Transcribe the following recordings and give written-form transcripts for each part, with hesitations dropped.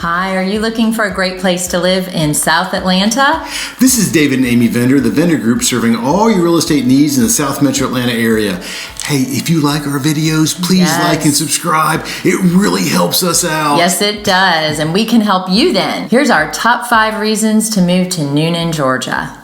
Hi, are you looking for a great place to live in South Atlanta? This is David and Amy Vender, the Vender Group, serving all your real estate needs in the South Metro Atlanta area. Hey, if you like our videos, please like and subscribe. It really helps us out. Yes, it does. And we can help you then. Here's our top 5 reasons to move to Newnan, Georgia.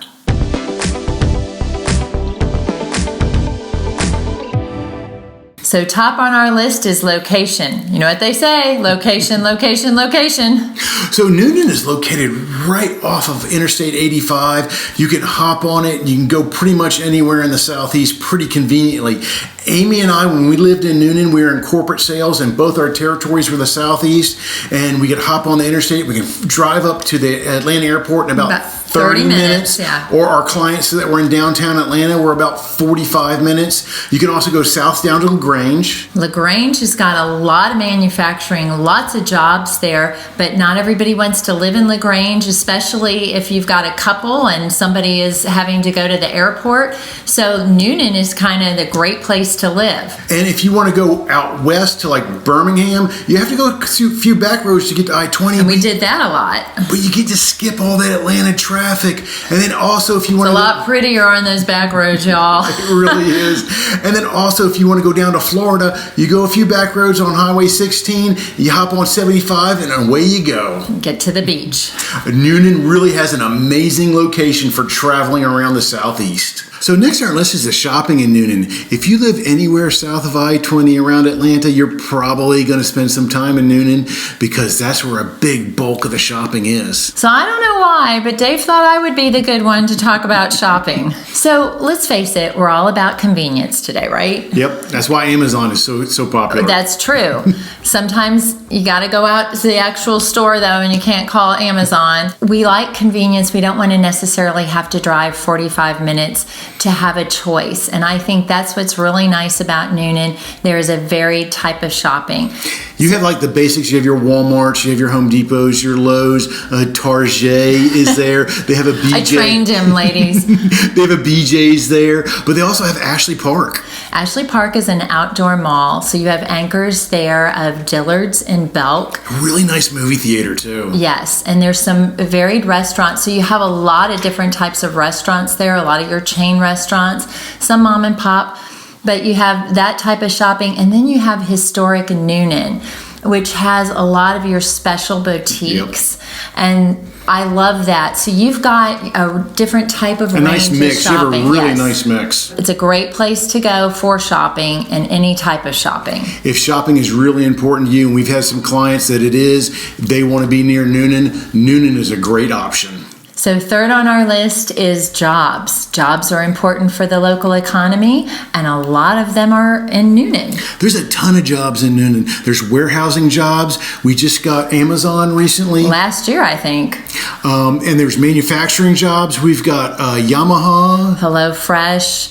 So top on our list is location. You know what they say, location, location, location. So Newnan is located right off of Interstate 85. You can hop on it. You can go pretty much anywhere in the Southeast pretty conveniently. Amy and I, when we lived in Newnan, we were in corporate sales and both our territories were the Southeast, and we could hop on the interstate. We can drive up to the Atlanta airport in about 30 minutes. Yeah. Or our clients that were in downtown Atlanta were about 45 minutes. You can also go south down to LaGrange. LaGrange has got a lot of manufacturing, lots of jobs there, but not everybody wants to live in LaGrange, especially if you've got a couple and somebody is having to go to the airport. So Newnan is kind of the great place to live. And if you want to go out west to like Birmingham, you have to go a few back roads to get to I-20. And we did that a lot. But you get to skip all that Atlanta traffic. And then also if you want to... It's a lot prettier on those back roads, y'all. It really is. And then also if you want to go down to Florida, you go a few back roads on Highway 16, you hop on 75, and away you go. Get to the beach. Newnan really has an amazing location for traveling around the Southeast. So next on our list is the shopping in Newnan. If you live anywhere south of I-20 around Atlanta, you're probably going to spend some time in Newnan because that's where a big bulk of the shopping is. So I don't know why, but Dave thought I would be the good one to talk about shopping. So let's face it, we're all about convenience today, right? Yep, that's why Amazon is so popular. That's true. Sometimes you got to go out to the actual store though, and you can't call Amazon. We like convenience. We don't want to necessarily have to drive 45 minutes to have a choice. And I think that's what's really nice about Newnan. There is a varied type of shopping. You have like the basics. You have your Walmarts, you have your Home Depots, your Lowe's, Target is there. They have a BJ. I trained him, ladies. They have a BJ's there, but they also have Ashley Park. Ashley Park is an outdoor mall, so you have anchors there of Dillard's and Belk. Really nice movie theater too. Yes, and there's some varied restaurants, so you have a lot of different types of restaurants there, a lot of your chain restaurants, some mom and pop, but you have that type of shopping. And then you have historic Newnan, which has a lot of your special boutiques. Yep. And I love that. So you've got a different type of range nice mix. of shopping. You have a really nice mix. It's a great place to go for shopping and any type of shopping. If shopping is really important to you, and we've had some clients that it is, they want to be near Newnan, Newnan is a great option. So third on our list is jobs. Jobs are important for the local economy, and a lot of them are in Newnan. There's a ton of jobs in Newnan. There's warehousing jobs. We just got Amazon recently. Last year, I think. And there's manufacturing jobs. We've got Yamaha. HelloFresh.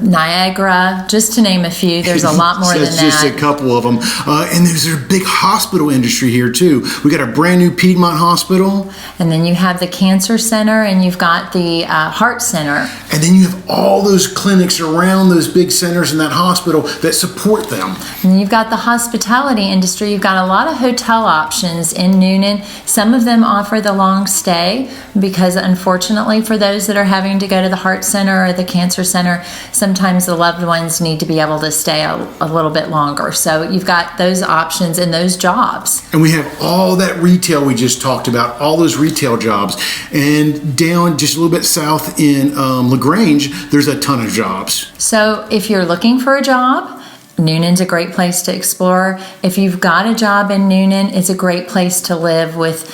Niagara, just to name a few. There's a lot more than that. That's just a couple of them. And there's a big hospital industry here too. We got a brand new Piedmont hospital. And then you have the cancer center, and you've got the heart center. And then you have all those clinics around those big centers in that hospital that support them. And you've got the hospitality industry. You've got a lot of hotel options in Newnan. Some of them offer the long stay because unfortunately for those that are having to go to the heart center or the cancer center, sometimes the loved ones need to be able to stay a little bit longer. So you've got those options and those jobs. And we have all that retail we just talked about, all those retail jobs. And down just a little bit south in LaGrange, there's a ton of jobs. So if you're looking for a job, Newnan's a great place to explore. If you've got a job in Newnan, it's a great place to live with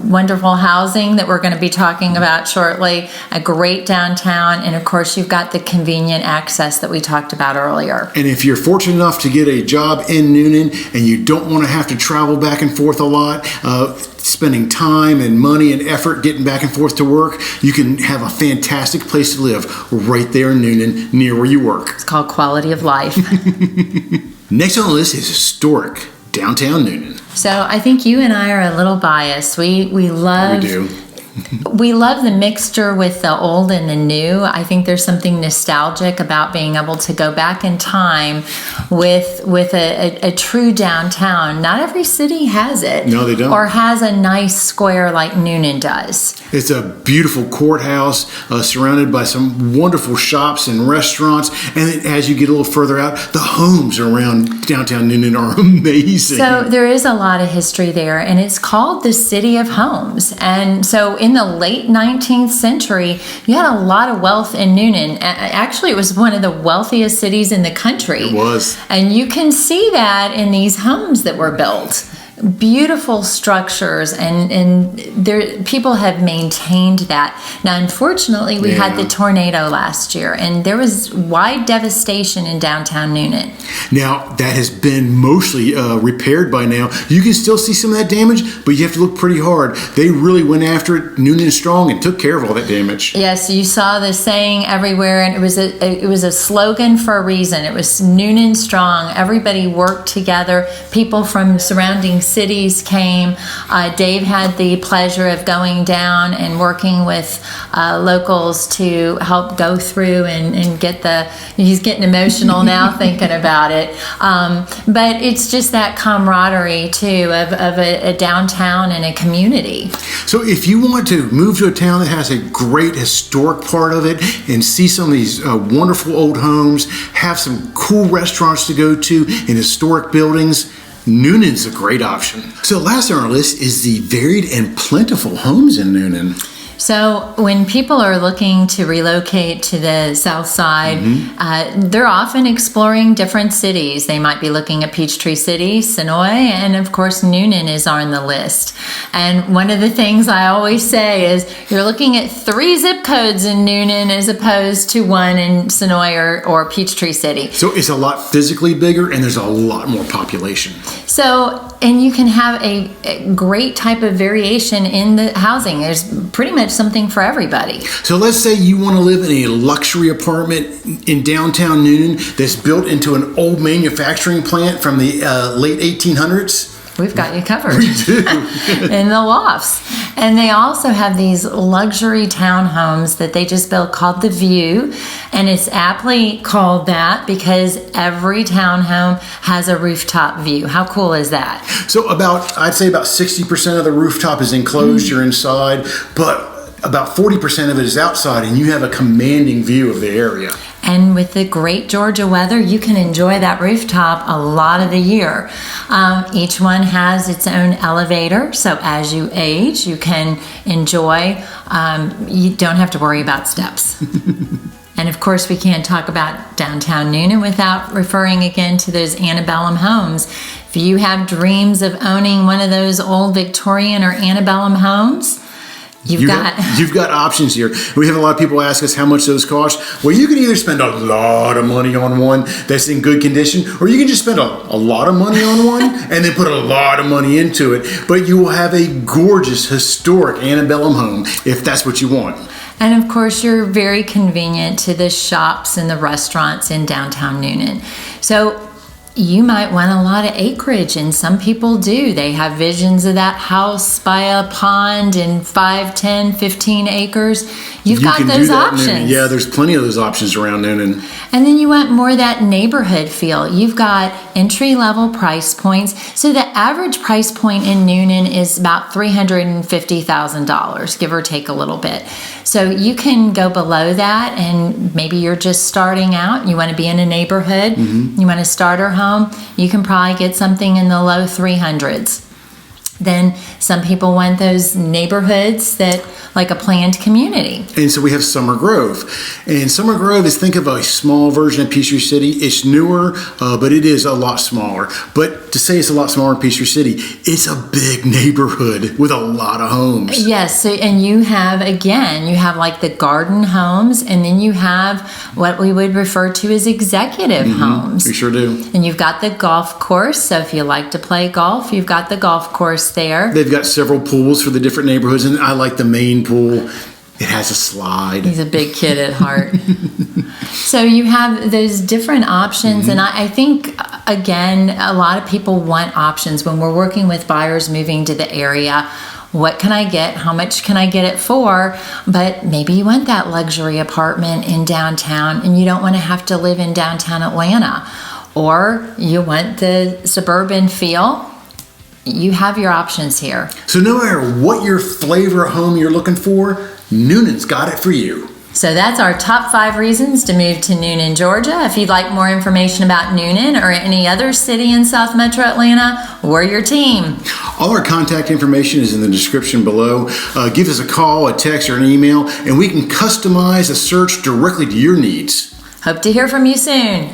wonderful housing that we're going to be talking about shortly, a great downtown, and of course you've got the convenient access that we talked about earlier. And if you're fortunate enough to get a job in Newnan and you don't want to have to travel back and forth a lot, spending time and money and effort getting back and forth to work, you can have a fantastic place to live right there in Newnan, near where you work. It's called quality of life. Next on the list is historic downtown Newnan. So I think you and I are a little biased. We love We love the mixture with the old and the new. I think there's something nostalgic about being able to go back in time with a true downtown. Not every city has it. No, they don't. Or has a nice square like Newnan does. It's a beautiful courthouse surrounded by some wonderful shops and restaurants. And then as you get a little further out, the homes around downtown Newnan are amazing. So there is a lot of history there, and it's called the City of Homes. And so in the late 19th century, you had a lot of wealth in Newnan. Actually, it was one of the wealthiest cities in the country. It was. And you can see that in these homes that were built. Beautiful structures, and there people have maintained that. Now, unfortunately, we had the tornado last year, and there was wide devastation in downtown Newnan. Now, that has been mostly repaired by now. You can still see some of that damage, but you have to look pretty hard. They really went after it, Newnan strong, and took care of all that damage. Yes, you saw the saying everywhere, and it was a slogan for a reason. It was Newnan strong. Everybody worked together. People from surrounding cities came. Dave had the pleasure of going down and working with locals to help go through and get he's getting emotional now thinking about it. But it's just that camaraderie too of a downtown and a community. So if you want to move to a town that has a great historic part of it and see some of these wonderful old homes, have some cool restaurants to go to in historic buildings, Newnan's a great option. So last on our list is the varied and plentiful homes in Newnan. So when people are looking to relocate to the south side, they're often exploring different cities. They might be looking at Peachtree City, Senoia, and of course Newnan is on the list. And one of the things I always say is you're looking at 3 zip codes in Newnan as opposed to 1 in Senoia or Peachtree City. So it's a lot physically bigger and there's a lot more population. So, and you can have a great type of variation in the housing. There's pretty much something for everybody. So let's say you want to live in a luxury apartment in downtown Newnan that's built into an old manufacturing plant from the late 1800s. We've got you covered. We do. In the lofts. And they also have these luxury townhomes that they just built called The View. And it's aptly called that because every townhome has a rooftop view. How cool is that? So I'd say about 60% of the rooftop is enclosed, you're inside, but about 40% of it is outside and you have a commanding view of the area. And with the great Georgia weather, you can enjoy that rooftop a lot of the year. Each one has its own elevator, so as you age, you can enjoy, you don't have to worry about steps. And of course, we can't talk about downtown Newnan without referring again to those antebellum homes. If you have dreams of owning one of those old Victorian or antebellum homes, You've got options here. We have a lot of people ask us how much those cost. Well, you can either spend a lot of money on one that's in good condition, or you can just spend a lot of money on one and then put a lot of money into it. But you will have a gorgeous, historic antebellum home if that's what you want. And of course, you're very convenient to the shops and the restaurants in downtown Newnan. So you might want a lot of acreage, and some people do. They have visions of that house by a pond in 5, 10, 15 acres. You've got those options. Yeah, there's plenty of those options around Newnan. And then you want more of that neighborhood feel. You've got entry-level price points. So the average price point in Newnan is about $350,000, give or take a little bit. So you can go below that, and maybe you're just starting out. You want to be in a neighborhood. You want a starter home. You can probably get something in the low 300s. Then some people want those neighborhoods that like a planned community. And so we have Summer Grove. And Summer Grove is, think of a small version of Peachtree City. It's newer, but it is a lot smaller. But to say it's a lot smaller in Peachtree City, it's a big neighborhood with a lot of homes. Yes, so, and you have like the garden homes, and then you have what we would refer to as executive homes. We sure do. And you've got the golf course, so if you like to play golf, you've got the golf course there. They've got several pools for the different neighborhoods, and I like the main pool. It has a slide. He's a big kid at heart. So you have those different options, and I think, again, a lot of people want options. When we're working with buyers moving to the area, What can I get? How much can I get it for? But maybe you want that luxury apartment in downtown and you don't want to have to live in downtown Atlanta. Or you want the suburban feel. You have your options here. So no matter what your flavor of home you're looking for, Newnan's got it for you. So that's our top 5 reasons to move to Newnan, Georgia. If you'd like more information about Newnan or any other city in South Metro Atlanta, we're your team. All our contact information is in the description below. Give us a call, a text, or an email, and we can customize a search directly to your needs. Hope to hear from you soon.